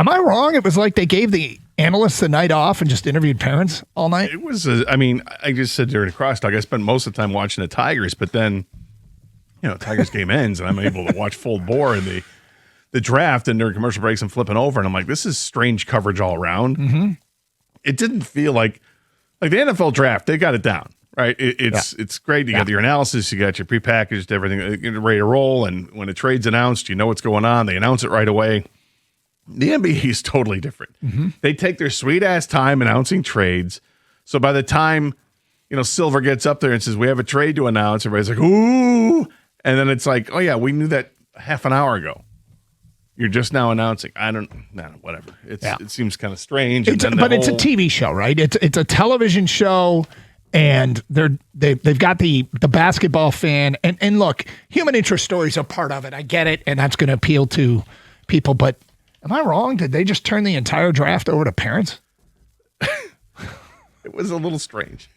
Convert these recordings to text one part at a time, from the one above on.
Am I wrong? It was like they gave the analysts the night off and just interviewed parents all night? It was, I just said during the crosstalk, I spent most of the time watching the Tigers, but then, Tigers game ends and I'm able to watch full bore in the draft, and during commercial breaks I'm flipping over and I'm like, this is strange coverage all around. Mm-hmm. It didn't feel like the NFL draft, they got it down, right? It's great. You got your analysis, you got your prepackaged everything ready to roll, and when a trade's announced, you know what's going on. They announce it right away. The NBA is totally different. Mm-hmm. They take their sweet-ass time announcing trades, so by the time, Silver gets up there and says, we have a trade to announce, everybody's like, ooh, and then it's like, oh yeah, we knew that half an hour ago. You're just now announcing. Whatever. It seems kind of strange. It's a TV show, right? It's a television show, and they've got the basketball fan. And look, human interest stories are part of it. I get it, and that's going to appeal to people. But am I wrong? Did they just turn the entire draft over to parents? It was a little strange.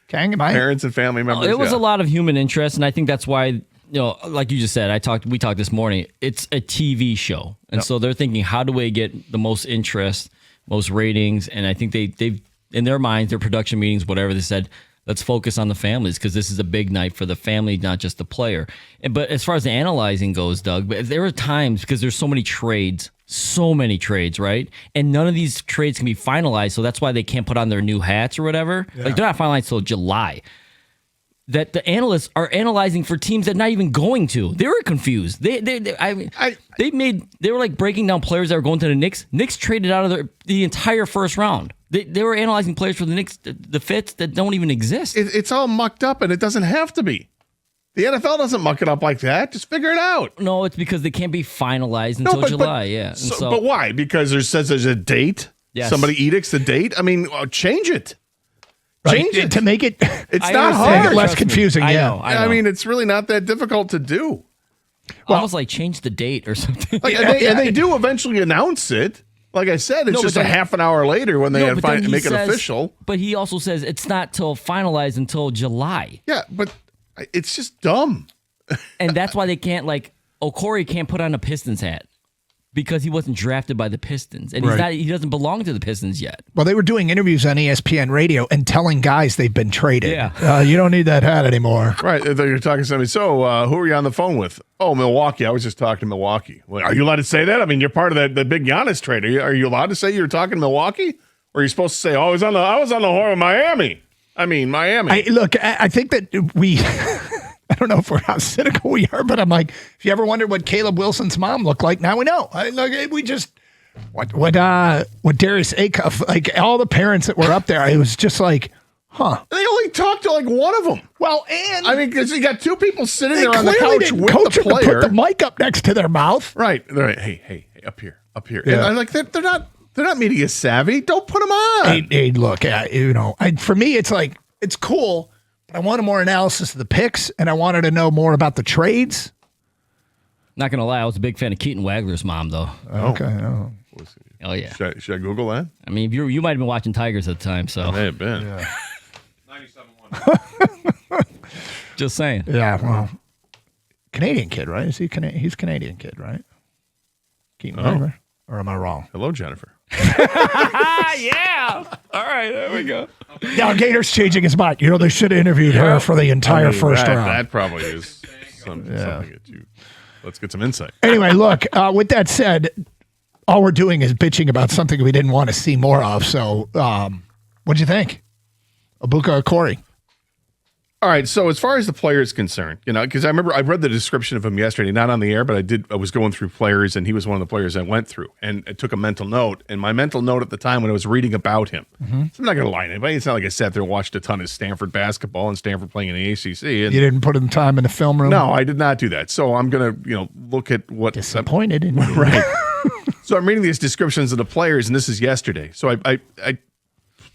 Kang, am I? Parents and family members. It was a lot of human interest, and I think that's why. Like you just said, we talked this morning. It's a TV show, and so they're thinking, how do we get the most interest, most ratings? And I think they've in their minds, their production meetings, whatever, they said, let's focus on the families because this is a big night for the family, not just the player. But as far as the analyzing goes, Doug, there are times because there's so many trades, right? And none of these trades can be finalized, so that's why they can't put on their new hats or whatever. Yeah. Like they're not finalized till July. That the analysts are analyzing for teams that not even going to. They were confused. They were like breaking down players that were going to the Knicks. Knicks traded out of the entire first round. They were analyzing players for the Knicks, the fits that don't even exist. It's all mucked up, and it doesn't have to be. The NFL doesn't muck it up like that. Just figure it out. No, it's because they can't be finalized until July. But why? Because there's a date. Yes. Somebody edicts the date. I mean, change it. Right. Change it to make it. It's not hard. Less confusing. I know. I mean, it's really not that difficult to do. Almost like change the date or something. And they do eventually announce it. Like I said, it's just a half an hour later when they make it official. But he also says it's not till finalized until July. Yeah, but it's just dumb. And that's why they can't, Okorie can't put on a Pistons hat. Because he wasn't drafted by the Pistons. And he doesn't belong to the Pistons yet. Well, they were doing interviews on ESPN radio and telling guys they've been traded. Yeah. You don't need that hat anymore. Right. You're talking to somebody. So who are you on the phone with? Oh, Milwaukee. I was just talking to Milwaukee. Well, are you allowed to say that? I mean, you're part of the big Giannis trade. Are you allowed to say you're talking to Milwaukee? Or are you supposed to say, I was on the horn of Miami? I mean, Miami. I think that we... I don't know how cynical we are, but I'm like, if you ever wondered what Caleb Wilson's mom looked like, now we know. What Darius Acuff, like all the parents that were up there, it was just like, huh. They only talked to one of them. Well, and I mean, because you got two people sitting there on the couch with the player. Put the mic up next to their mouth. Right. They're like, hey, up here. Yeah. And I'm like, they're not media savvy. Don't put them on. Hey, look, for me, it's like, it's cool. I wanted more analysis of the picks, and I wanted to know more about the trades. Not going to lie, I was a big fan of Keaton Wagler's mom, though. Okay. Oh, yeah. Should I Google that? I mean, you might have been watching Tigers at the time, so. I may have been. Yeah. 97.1. Just saying. Yeah, well, Canadian kid, right? He's Canadian kid, right? Keaton Wagler? Or am I wrong? Hello, Jennifer. Yeah. All right, there we go. Now Gator's changing his mind. They should have interviewed her for the entire first round. That probably is something that you. Let's get some insight. Anyway, look, with that said, all we're doing is bitching about something we didn't want to see more of. So what'd you think? Abuka Okorie. All right, so as far as the player is concerned, because I remember I read the description of him yesterday, not on the air, but I was going through players, and he was one of the players I went through, and I took a mental note, and my mental note at the time when I was reading about him, so I'm not going to lie to anybody, it's not like I sat there and watched a ton of Stanford basketball and Stanford playing in the ACC. And you didn't put in time in the film room? No, I did not do that. So I'm going to, look at what... Disappointed in you. Right. So I'm reading these descriptions of the players, and this is yesterday. So I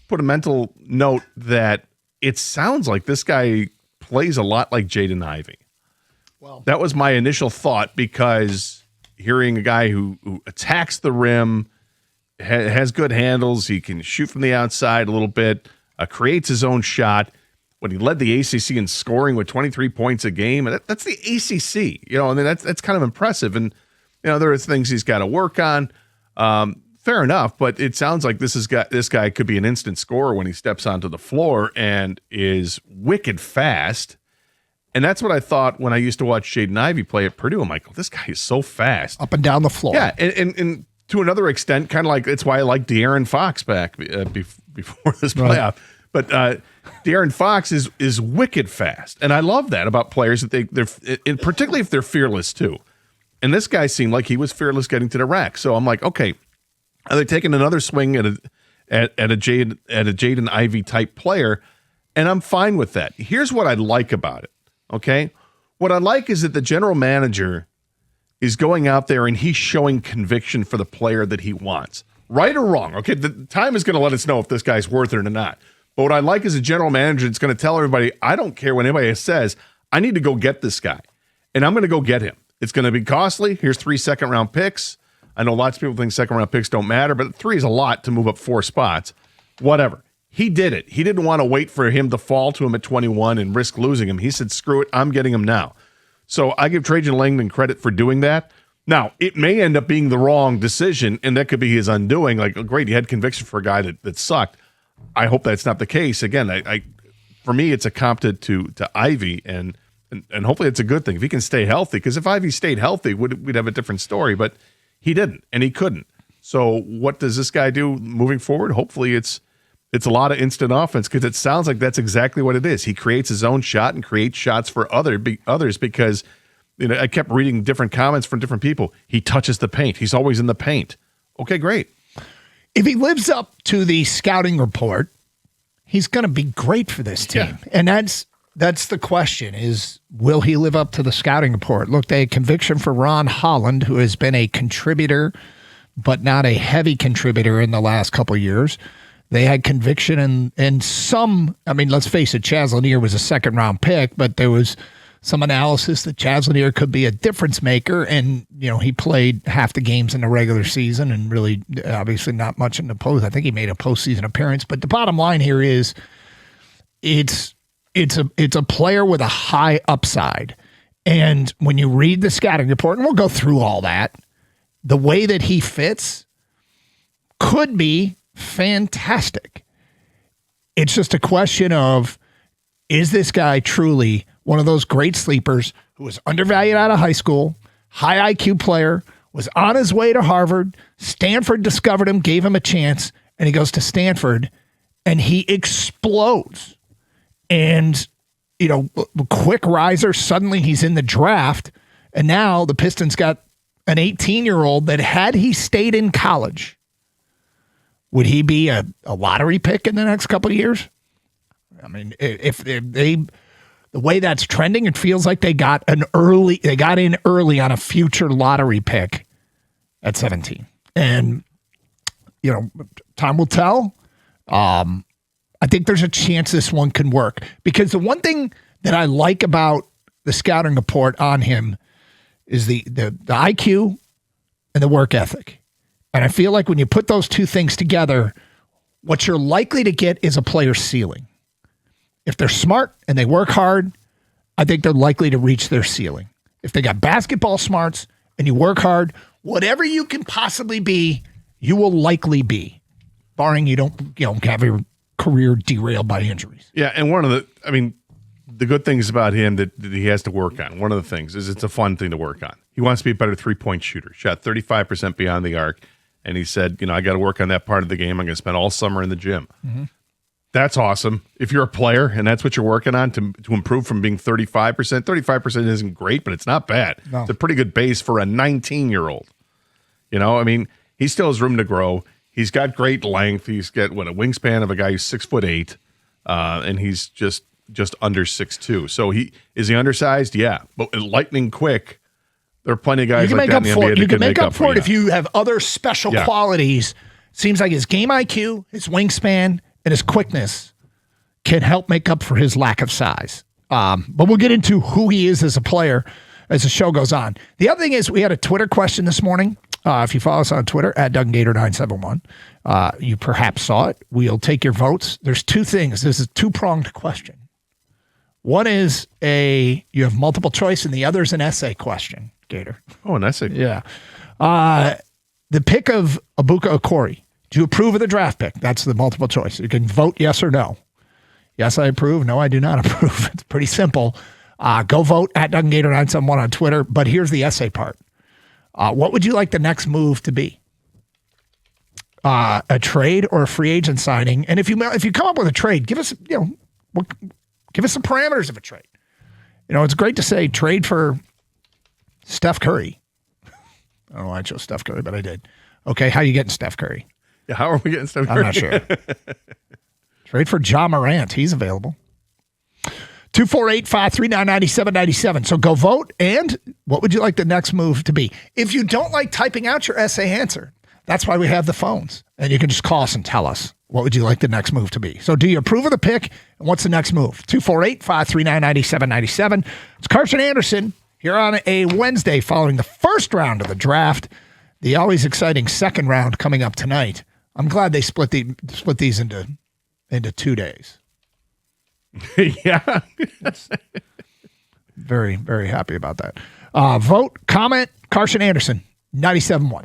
put a mental note that it sounds like this guy plays a lot like Jaden Ivey. Well, that was my initial thought because hearing a guy who attacks the rim, has good handles, he can shoot from the outside a little bit, creates his own shot. When he led the ACC in scoring with 23 points a game, and that's the ACC. I mean that's kind of impressive. And there are things he's got to work on. Fair enough, but it sounds like this guy could be an instant scorer when he steps onto the floor and is wicked fast. And that's what I thought when I used to watch Jaden Ivey play at Purdue. I'm like, oh, this guy is so fast. Up and down the floor. Yeah, and to another extent, kind of like it's why I like De'Aaron Fox back before this playoff. But De'Aaron Fox is wicked fast, and I love that about players that they're particularly if they're fearless too. And this guy seemed like he was fearless getting to the rack. So I'm like, okay, are they taking another swing at a Jaden Ivey type player? And I'm fine with that. Here's what I like about it. Okay, what I like is that the general manager is going out there and he's showing conviction for the player that he wants, right or wrong. Okay, the time is going to let us know if this guy's worth it or not. But what I like is a general manager that's going to tell everybody, I don't care what anybody says, I need to go get this guy, and I'm going to go get him. It's going to be costly. Here's 3 second-round picks. I know lots of people think second-round picks don't matter, but 3 is a lot to move up 4 spots. Whatever. He did it. He didn't want to wait for him to fall to him at 21 and risk losing him. He said, screw it, I'm getting him now. So I give Trajan Langdon credit for doing that. Now, it may end up being the wrong decision, and that could be his undoing. Like, great, he had conviction for a guy that sucked. I hope that's not the case. Again, I for me, it's a comp to Ivey, and hopefully it's a good thing if he can stay healthy. Because if Ivey stayed healthy, we'd have a different story. But he didn't, and he couldn't. So what does this guy do moving forward? Hopefully it's a lot of instant offense, because it sounds like that's exactly what it is. He creates his own shot and creates shots for others because, I kept reading different comments from different people. He touches the paint. He's always in the paint. Okay, great. If he lives up to the scouting report, he's going to be great for this team. Yeah. And that's the question is, will he live up to the scouting report? Look, they had conviction for Ron Holland, who has been a contributor, but not a heavy contributor in the last couple of years. They had conviction and some, let's face it, Chaz Lanier was a second-round pick, but there was some analysis that Chaz Lanier could be a difference maker, and, he played half the games in the regular season and really, obviously not much in the post. I think he made a postseason appearance, but the bottom line here is it's a player with a high upside. And when you read the scouting report, and we'll go through all that, the way that he fits could be fantastic. It's just a question of, is this guy truly one of those great sleepers who was undervalued out of high school, high IQ player, was on his way to Harvard, Stanford discovered him, gave him a chance, and he goes to Stanford and he explodes. And, quick riser, suddenly he's in the draft, and now the Pistons got an 18-year-old that, had he stayed in college, would he be a lottery pick in the next couple of years? If they, the way that's trending, it feels like they got in early on a future lottery pick at 17. And, time will tell. I think there's a chance this one can work, because the one thing that I like about the scouting report on him is the IQ and the work ethic. And I feel like when you put those two things together, what you're likely to get is a player's ceiling. If they're smart and they work hard, I think they're likely to reach their ceiling. If they got basketball smarts and you work hard, whatever you can possibly be, you will likely be, barring you don't have your career derailed by injuries. Yeah, and one of the good things about him that he has to work on, one of the things is it's a fun thing to work on. He wants to be a better three-point shooter. Shot 35% beyond the arc, and he said, I got to work on that part of the game. I'm going to spend all summer in the gym. Mm-hmm. That's awesome. If you're a player and that's what you're working on to improve from being 35%, 35% isn't great, but it's not bad. No. It's a pretty good base for a 19-year-old. He still has room to grow. He's got great length. He's got a wingspan of a guy who's 6'8", and he's just under 6'2". So is he undersized? Yeah, but lightning quick. There are plenty of guys like that in the NBA that can make up for it if you have other special qualities. Seems like his game IQ, his wingspan, and his quickness can help make up for his lack of size. But we'll get into who he is as a player as the show goes on. The other thing is, we had a Twitter question this morning. If you follow us on Twitter, @DougAndGator971, you perhaps saw it. We'll take your votes. There's two things. This is a two-pronged question. One is you have multiple choice, and the other is an essay question, Gator. Oh, an essay. Yeah. the pick of Abuka Okorie. Do you approve of the draft pick? That's the multiple choice. You can vote yes or no. Yes, I approve. No, I do not approve. It's pretty simple. Go vote at DuncanGator971 on Twitter. But here's the essay part. What would you like the next move to be? A trade or a free agent signing? And if you come up with a trade, give us some parameters of a trade. It's great to say trade for Steph Curry. I don't know why I chose Steph Curry, but I did. Okay, how are you getting Steph Curry? Yeah, how are we getting Steph Curry? I'm not sure. Trade for Ja Morant. He's available. 248-539-9797. So go vote. And what would you like the next move to be? If you don't like typing out your essay answer, that's why we have the phones. And you can just call us and tell us what would you like the next move to be. So do you approve of the pick? And what's the next move? 248-539-9797. It's Karsch and Anderson here on a Wednesday following the first round of the draft. The always exciting second round coming up tonight. I'm glad they split these into 2 days. Yeah. Very, very happy about that. Vote, comment, Karsch and Anderson, 97.1.